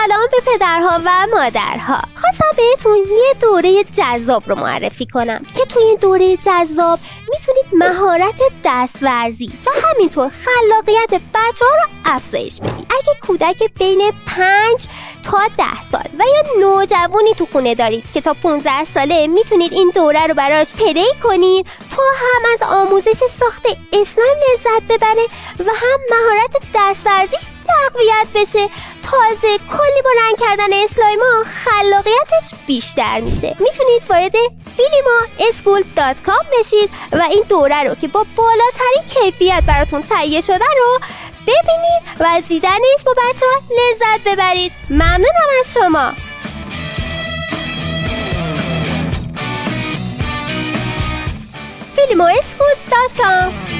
سلام به پدرها و مادرها. خواستم بهتون یه دوره جذاب رو معرفی کنم که توی این دوره جذاب میتونید مهارت دستورزی و همینطور خلاقیت بچه‌ها رو افزایش بدید. اگه کودک بین 5 تا 10 سال و یا نوجوانی تو خونه دارید که تا 15 ساله میتونید این دوره رو براش پلی کنید تا هم از آموزش ساخت اسلایم لذت ببره و هم مهارت دستورزیش تقویت بشه. تازه کلی با رنگ کردن اسلایما خلاقیتش بیشتر میشه. میتونید وارد filimaschool.com بشید و این دوره رو که با بالاترین کیفیت براتون تهیه شده رو ببینید و از دیدنش با بچه‌ها لذت ببرید. ممنونم از شما. filimaschool.com